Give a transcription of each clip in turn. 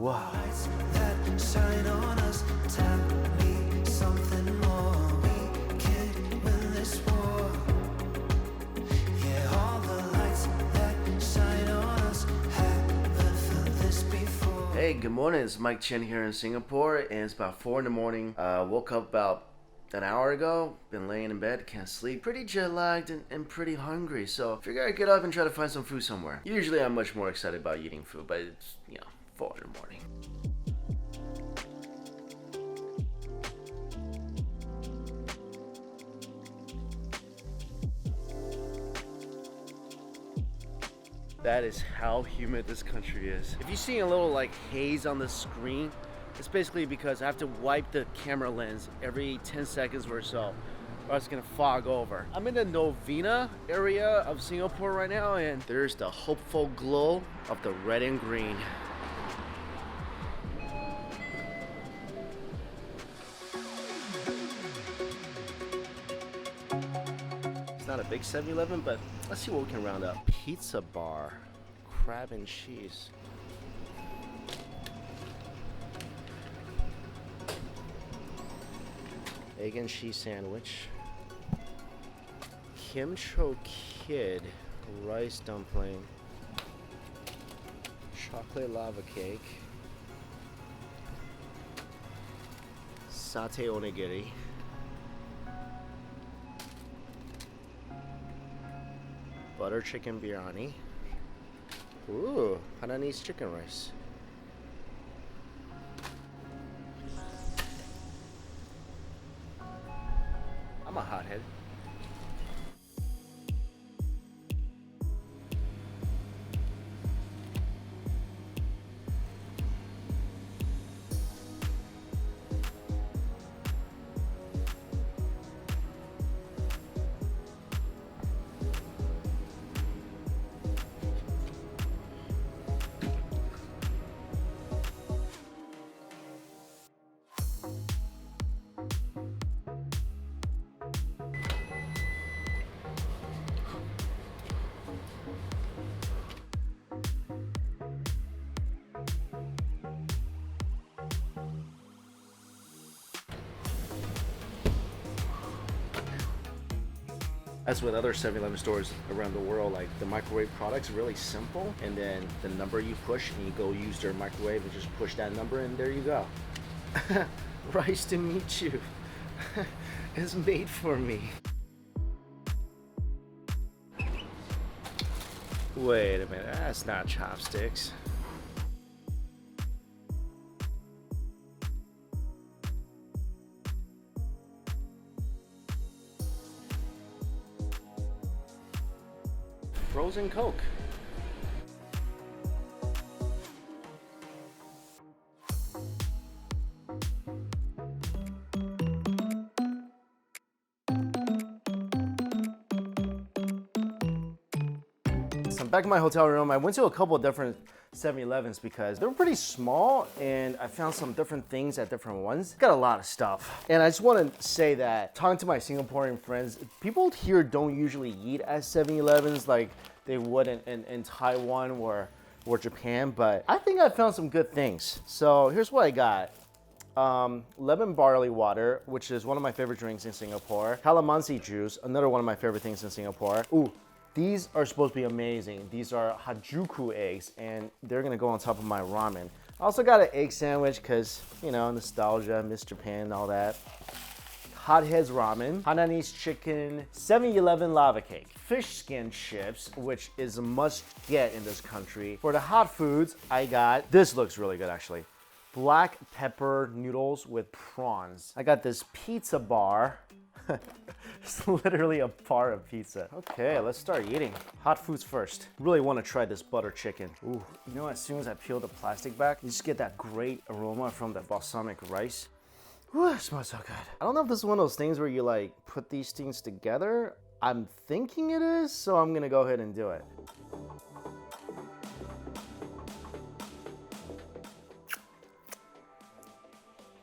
Wow. Hey, good morning. It's Mike Chen here in Singapore, and it's about 4 in the morning. Woke up about an hour ago, been laying in bed, can't sleep, pretty jet lagged and pretty hungry, so figure I'd get up and try to find some food somewhere. Usually I'm much more excited about eating food, but it's, 4 in the morning. That is how humid this country is. If you see a little like haze on the screen, it's basically because I have to wipe the camera lens every 10 seconds or so, or it's gonna fog over. I'm in the Novena area of Singapore right now, and there's the hopeful glow of the red and green. It's not a big 7-Eleven, but let's see what we can round up. Pizza bar, crab and cheese. Egg and cheese sandwich. Kimcho kid, rice dumpling. Chocolate lava cake. Satay onigiri. Butter chicken biryani. Ooh, Hainanese chicken rice. I'm a hothead. As with other 7-Eleven stores around the world, like the microwave product's really simple, and then the number you push and you go use their microwave and just push that number and there you go. Rice to meet you. It's made for me. Wait a minute, that's not chopsticks. Frozen Coke. So I'm back in my hotel room. I went to a couple of different 7-Elevens because they were pretty small, and I found some different things at different ones. Got a lot of stuff. And I just want to say that, talking to my Singaporean friends, people here don't usually eat at 7-Elevens like they would in Taiwan or Japan, but I think I found some good things. So here's what I got. Lemon barley water, which is one of my favorite drinks in Singapore. Calamansi juice, another one of my favorite things in Singapore. Ooh, these are supposed to be amazing. These are Harajuku eggs, and they're gonna go on top of my ramen. I also got an egg sandwich because, nostalgia, miss Japan and all that. Hotheads ramen, Hainanese chicken, 7-Eleven lava cake, fish skin chips, which is a must get in this country. For the hot foods, I got, this looks really good actually, black pepper noodles with prawns. I got this pizza bar. It's literally a bar of pizza. Okay, let's start eating. Hot foods first. Really want to try this butter chicken. Ooh, as soon as I peel the plastic back, you just get that great aroma from the balsamic rice. Ooh, it smells so good. I don't know if this is one of those things where you like put these things together. I'm thinking it is, so I'm gonna go ahead and do it.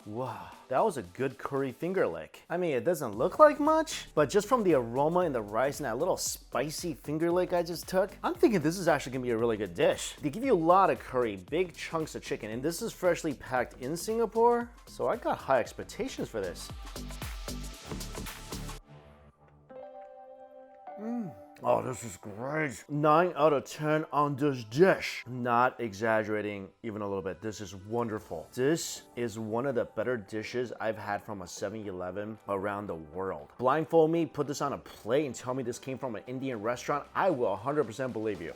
Wow. that was a good curry finger lick. I mean, it doesn't look like much, but just from the aroma and the rice and that little spicy finger lick I just took, I'm thinking this is actually gonna be a really good dish. They give you a lot of curry, big chunks of chicken, and this is freshly packed in Singapore, so I got high expectations for this. Oh, this is great. 9 out of 10 on this dish. Not exaggerating even a little bit. This is wonderful. This is one of the better dishes I've had from a 7-Eleven around the world. Blindfold me, put this on a plate, and tell me this came from an Indian restaurant, I will 100% believe you.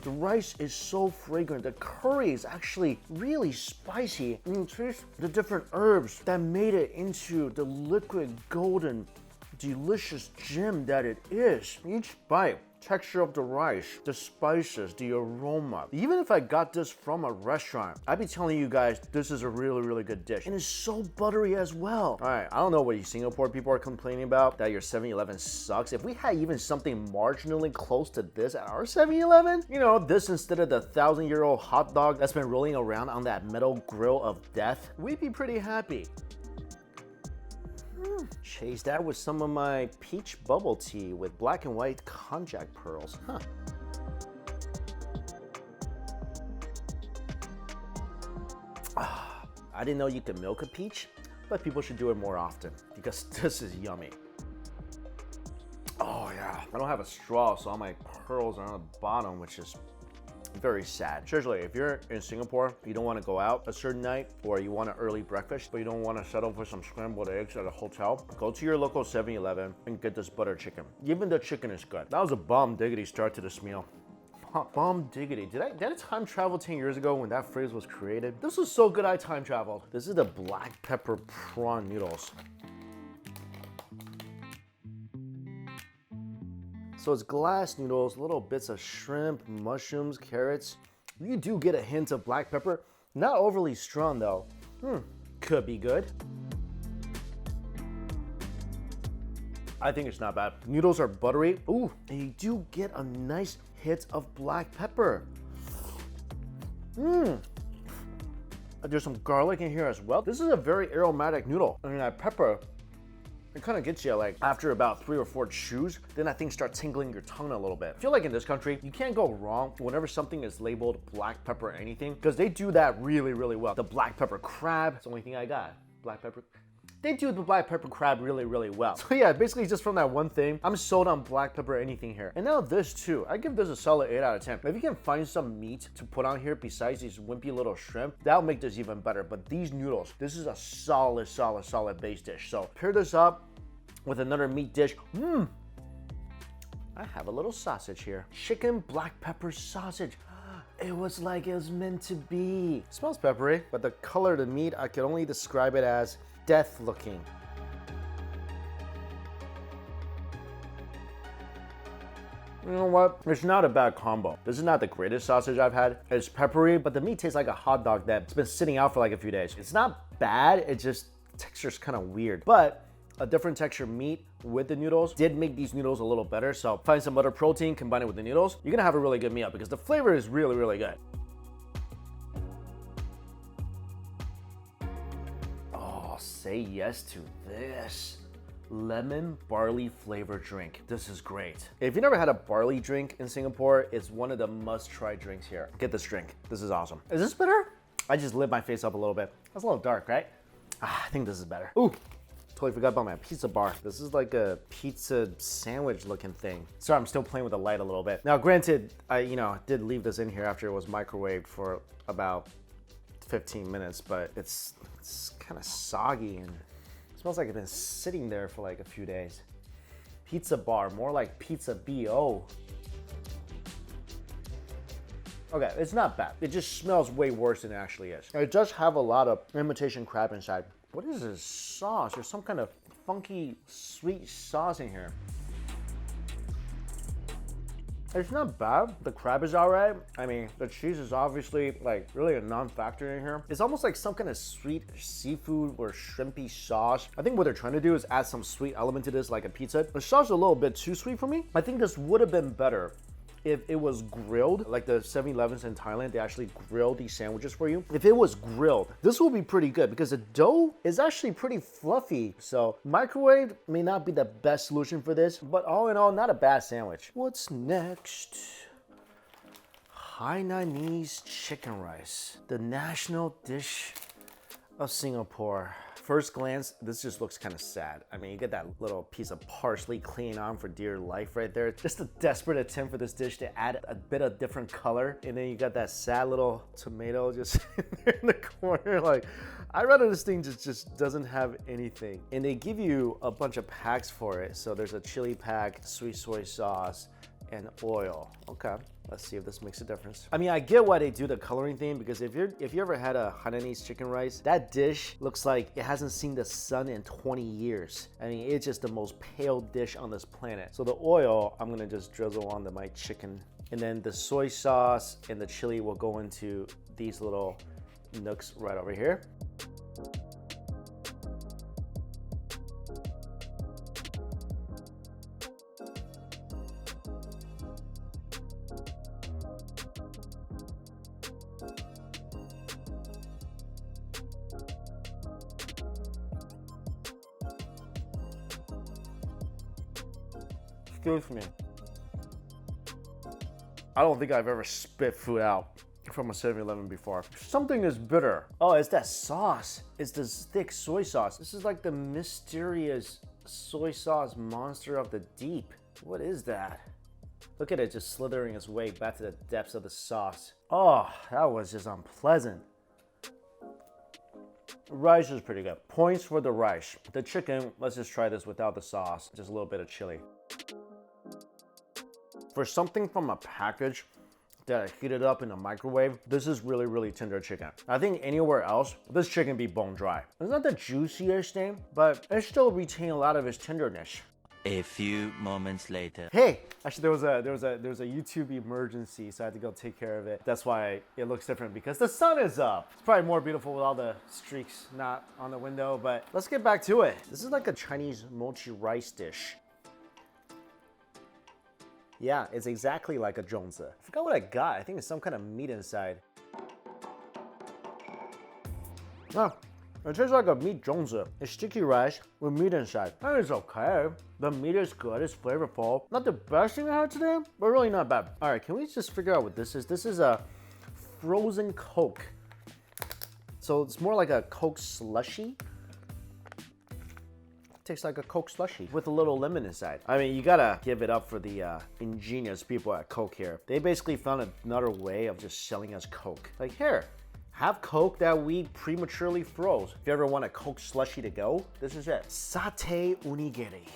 The rice is so fragrant. The curry is actually really spicy. And you taste the different herbs that made it into the liquid golden delicious gem that it is. Each bite, texture of the rice, the spices, the aroma. Even if I got this from a restaurant, I'd be telling you guys this is a really, really good dish. And it's so buttery as well. All right, I don't know what you Singapore people are complaining about, that your 7-Eleven sucks. If we had even something marginally close to this at our 7-Eleven, you know, this instead of the 1,000-year-old hot dog that's been rolling around on that metal grill of death, we'd be pretty happy. Chase that with some of my peach bubble tea with black and white konjac pearls. I didn't know you could milk a peach, but people should do it more often because this is yummy. Oh yeah, I don't have a straw, so all my pearls are on the bottom, which is very sad. Seriously, if you're in Singapore, you don't want to go out a certain night, or you want an early breakfast, but you don't want to settle for some scrambled eggs at a hotel, go to your local 7-Eleven and get this butter chicken. Even the chicken is good. That was a bomb diggity start to this meal. Bomb diggity. Did I time travel 10 years ago when that phrase was created? This was so good I time traveled. This is the black pepper prawn noodles. So it's glass noodles, little bits of shrimp, mushrooms, carrots. You do get a hint of black pepper. Not overly strong though. Could be good. I think it's not bad. The noodles are buttery. Ooh, and you do get a nice hit of black pepper. There's some garlic in here as well. This is a very aromatic noodle. I mean, that pepper, it kind of gets you like after about 3 or 4 chews, then that thing starts tingling your tongue a little bit. I feel like in this country, you can't go wrong whenever something is labeled black pepper or anything, because they do that really, really well. The black pepper crab, it's the only thing I got. Black pepper. They do the black pepper crab really, really well. So yeah, basically just from that one thing, I'm sold on black pepper anything here. And now this too, I give this a solid 8 out of 10. If you can find some meat to put on here besides these wimpy little shrimp, that'll make this even better. But these noodles, this is a solid, solid, solid base dish. So pair this up with another meat dish. I have a little sausage here. Chicken black pepper sausage. It was like it was meant to be. It smells peppery, but the color of the meat, I could only describe it as death looking. You know what? It's not a bad combo. This is not the greatest sausage I've had. It's peppery, but the meat tastes like a hot dog that's been sitting out for like a few days. It's not bad, it just, the texture's kind of weird. But a different texture meat with the noodles did make these noodles a little better. So find some other protein, combine it with the noodles, you're gonna have a really good meal because the flavor is really, really good. Oh, say yes to this. Lemon barley flavored drink. This is great. If you never had a barley drink in Singapore, it's one of the must-try drinks here. Get this drink. This is awesome. Is this better? I just lit my face up a little bit. That's a little dark, right? I think this is better. Ooh. Totally forgot about my pizza bar. This is like a pizza sandwich looking thing. Sorry, I'm still playing with the light a little bit. Now, granted, I did leave this in here after it was microwaved for about 15 minutes, but it's kind of soggy and it smells like it's been sitting there for like a few days. Pizza bar, more like pizza BO. Okay, it's not bad. It just smells way worse than it actually is. It does have a lot of imitation crab inside. What is this sauce? There's some kind of funky sweet sauce in here. It's not bad. The crab is all right. I mean, the cheese is obviously like really a non-factor in here. It's almost like some kind of sweet seafood or shrimpy sauce. I think what they're trying to do is add some sweet element to this like a pizza. The sauce is a little bit too sweet for me. I think this would have been better if it was grilled, like the 7-Elevens in Thailand, they actually grill these sandwiches for you. If it was grilled, this will be pretty good because the dough is actually pretty fluffy. So microwave may not be the best solution for this, but all in all, not a bad sandwich. What's next? Hainanese chicken rice, the national dish of Singapore. First glance, this just looks kind of sad. I mean, you get that little piece of parsley clinging on for dear life right there. Just a desperate attempt for this dish to add a bit of different color. And then you got that sad little tomato just in the corner. Like, I'd rather this thing just doesn't have anything. And they give you a bunch of packs for it. So there's a chili pack, sweet soy sauce, and oil. Okay, let's see if this makes a difference. I mean, I get why they do the coloring thing, because if you ever had a Hainanese chicken rice, that dish looks like it hasn't seen the sun in 20 years. I mean, it's just the most pale dish on this planet. So the oil, I'm gonna just drizzle onto my chicken. And then the soy sauce and the chili will go into these little nooks right over here. Excuse me. I don't think I've ever spit food out from a 7-Eleven before. Something is bitter. Oh, it's that sauce. It's this thick soy sauce. This is like the mysterious soy sauce monster of the deep. What is that? Look at it just slithering its way back to the depths of the sauce. Oh, that was just unpleasant. Rice is pretty good. Points for the rice. The chicken, let's just try this without the sauce. Just a little bit of chili. For something from a package that I heated up in a microwave, this is really, really tender chicken. I think anywhere else, this chicken be bone dry. It's not the juiciest thing, but it still retains a lot of its tenderness. A few moments later. Hey, actually there was a YouTube emergency, so I had to go take care of it. That's why it looks different, because the sun is up. It's probably more beautiful with all the streaks not on the window, but let's get back to it. This is like a Chinese mochi rice dish. Yeah, it's exactly like a zhongzi. I forgot what I got. I think it's some kind of meat inside. Oh, it tastes like a meat zhongzi. It's sticky rice with meat inside. And it's okay. The meat is good, it's flavorful. Not the best thing I had today, but really not bad. All right, can we just figure out what this is? This is a frozen Coke. So it's more like a Coke slushie. Tastes like a Coke slushie with a little lemon inside. I mean, you gotta give it up for the ingenious people at Coke here. They basically found another way of just selling us Coke. Like, here, have Coke that we prematurely froze. If you ever want a Coke slushie to go, this is it. Satay Onigiri.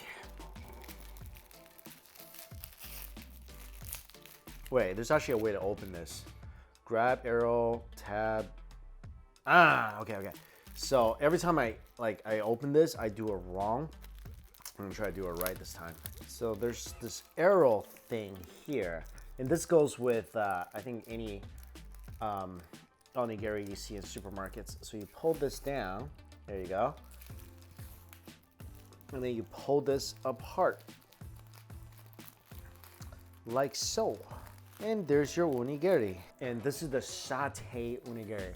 Wait, there's actually a way to open this. Grab arrow, tab. Ah, okay. So every time I open this, I do it wrong. I'm gonna try to do it right this time. So there's this arrow thing here, and this goes with I think any onigiri you see in supermarkets. So you pull this down, there you go, and then you pull this apart like so, and there's your onigiri. And this is the satay onigiri.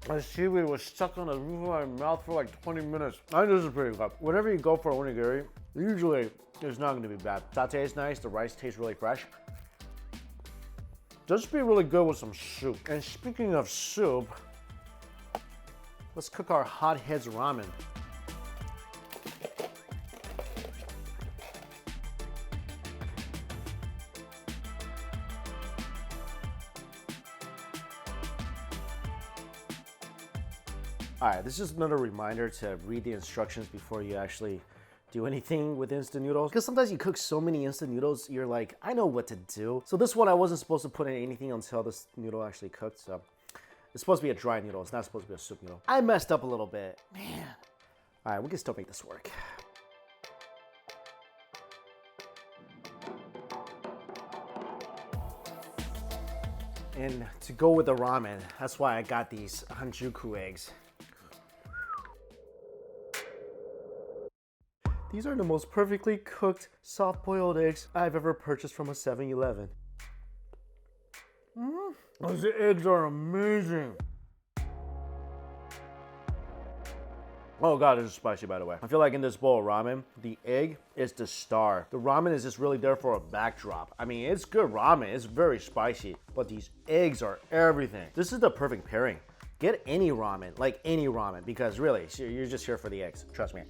My seaweed was stuck on the roof of my mouth for like 20 minutes. I think this is pretty good. Whenever you go for onigiri, usually it's not going to be bad. Satay is nice. The rice tastes really fresh. This would be really good with some soup. And speaking of soup, let's cook our hot heads ramen. All right, this is another reminder to read the instructions before you actually do anything with instant noodles. Because sometimes you cook so many instant noodles, you're like, I know what to do. So this one, I wasn't supposed to put in anything until this noodle actually cooked. So it's supposed to be a dry noodle. It's not supposed to be a soup noodle. I messed up a little bit, man. All right, we can still make this work. And to go with the ramen, that's why I got these Hanjuku eggs. These are the most perfectly cooked soft-boiled eggs I've ever purchased from a 7-Eleven. Those eggs are amazing. Oh God, this is spicy, by the way. I feel like in this bowl of ramen, the egg is the star. The ramen is just really there for a backdrop. I mean, it's good ramen, it's very spicy, but these eggs are everything. This is the perfect pairing. Get any ramen, like any ramen, because really, you're just here for the eggs, trust me.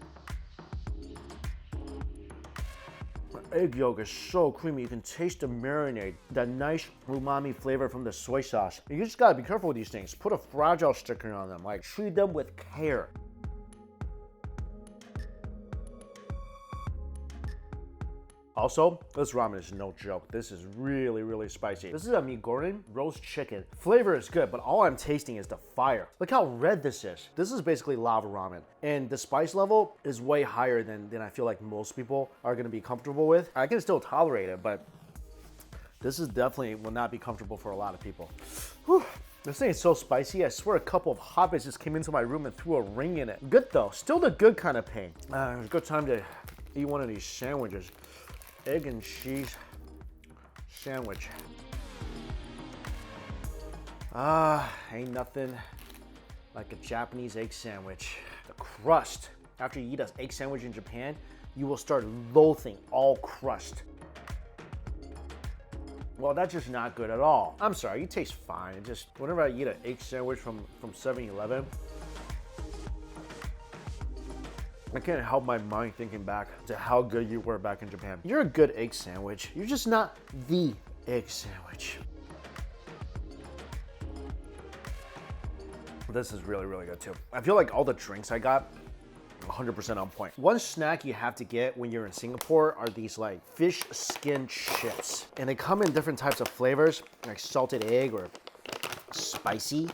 The egg yolk is so creamy, you can taste the marinade, that nice umami flavor from the soy sauce. You just gotta be careful with these things. Put a fragile sticker on them, like treat them with care. Also, this ramen is no joke. This is really, really spicy. This is a mi goreng roast chicken. Flavor is good, but all I'm tasting is the fire. Look how red this is. This is basically lava ramen. And the spice level is way higher than I feel like most people are gonna be comfortable with. I can still tolerate it, but this is definitely will not be comfortable for a lot of people. Whew. This thing is so spicy, I swear a couple of hobbits just came into my room and threw a ring in it. Good though, still the good kind of pain. It's a good time to eat one of these sandwiches. Egg and cheese sandwich. Ain't nothing like a Japanese egg sandwich. The crust, after you eat an egg sandwich in Japan, you will start loathing all crust. Well, that's just not good at all. I'm sorry, it tastes fine. It just, whenever I eat an egg sandwich from 7-Eleven, I can't help my mind thinking back to how good you were back in Japan. You're a good egg sandwich. You're just not the egg sandwich. This is really, really good too. I feel like all the drinks I got, 100% on point. One snack you have to get when you're in Singapore are these like fish skin chips. And they come in different types of flavors, like salted egg or spicy.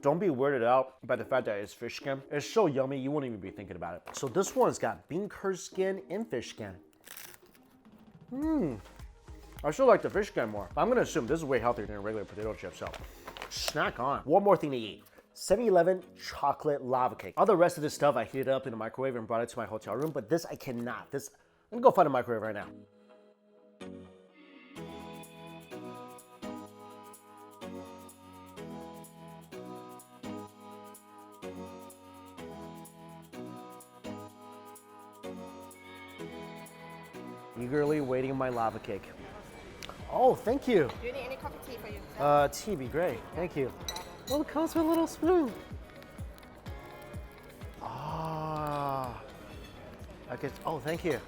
Don't be weirded out by the fact that it's fish skin. It's so yummy, you won't even be thinking about it. So this one's got bean curd skin and fish skin. I still like the fish skin more. I'm gonna assume this is way healthier than a regular potato chip, so snack on. One more thing to eat. 7-Eleven chocolate lava cake. All the rest of this stuff I heated up in the microwave and brought it to my hotel room, but this I cannot. I'm gonna go find a microwave right now. Eagerly waiting my lava cake. Oh, thank you. Do you need any coffee tea for you? Tea be great. Thank you. Oh, it comes with a little spoon. Oh, thank you.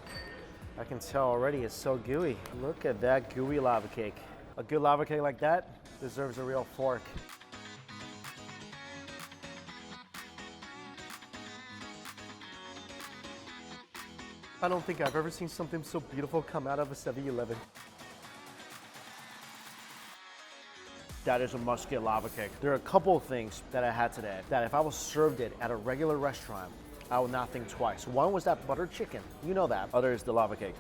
I can tell already it's so gooey. Look at that gooey lava cake. A good lava cake like that deserves a real fork. I don't think I've ever seen something so beautiful come out of a 7-Eleven. That is a must-get lava cake. There are a couple of things that I had today that if I was served it at a regular restaurant, I would not think twice. One was that butter chicken. You know that. Other is the lava cake.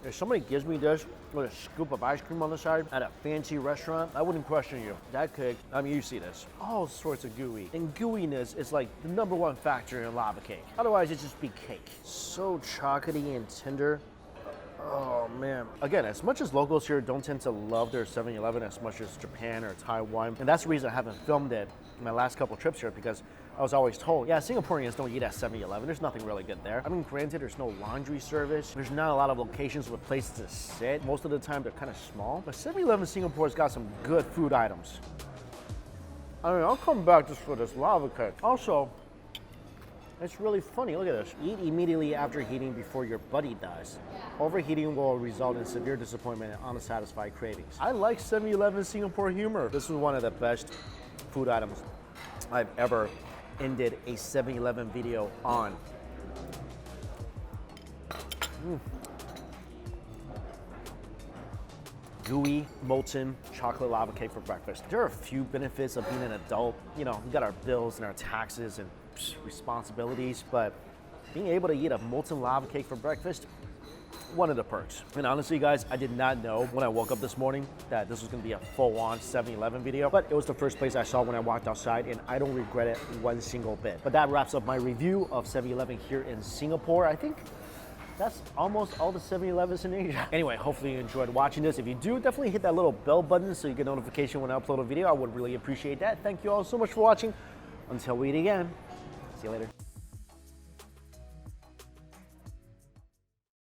If somebody gives me this with a scoop of ice cream on the side at a fancy restaurant, I wouldn't question you. That cake, I mean, you see this. All sorts of gooey. And gooiness is like the #1 factor in lava cake. Otherwise, it'd just be cake. So chocolatey and tender. Oh man. Again, as much as locals here don't tend to love their 7-Eleven as much as Japan or Taiwan, and that's the reason I haven't filmed it in my last couple trips here, because I was always told, yeah, Singaporeans don't eat at 7-Eleven. There's nothing really good there. I mean, granted, there's no laundry service. There's not a lot of locations with places to sit. Most of the time, they're kind of small. But 7-Eleven Singapore's got some good food items. I mean, I'll come back just for this lava cake. Also, it's really funny. Look at this. Eat immediately after heating before your buddy does. Overheating will result in severe disappointment and unsatisfied cravings. I like 7-Eleven Singapore humor. This was one of the best food items I've ever ended a 7-Eleven video on. Gooey, molten chocolate lava cake for breakfast. There are a few benefits of being an adult. You know, we got our bills and our taxes and responsibilities, but being able to eat a molten lava cake for breakfast, one of the perks. And honestly, guys, I did not know when I woke up this morning that this was gonna be a full-on 7-Eleven video, but it was the first place I saw when I walked outside, and I don't regret it one single bit. But that wraps up my review of 7-Eleven here in Singapore. I think that's almost all the 7-Elevens in Asia. Anyway, hopefully you enjoyed watching this. If you do, definitely hit that little bell button so you get notification when I upload a video. I would really appreciate that. Thank you all so much for watching. Until we eat again, see you later.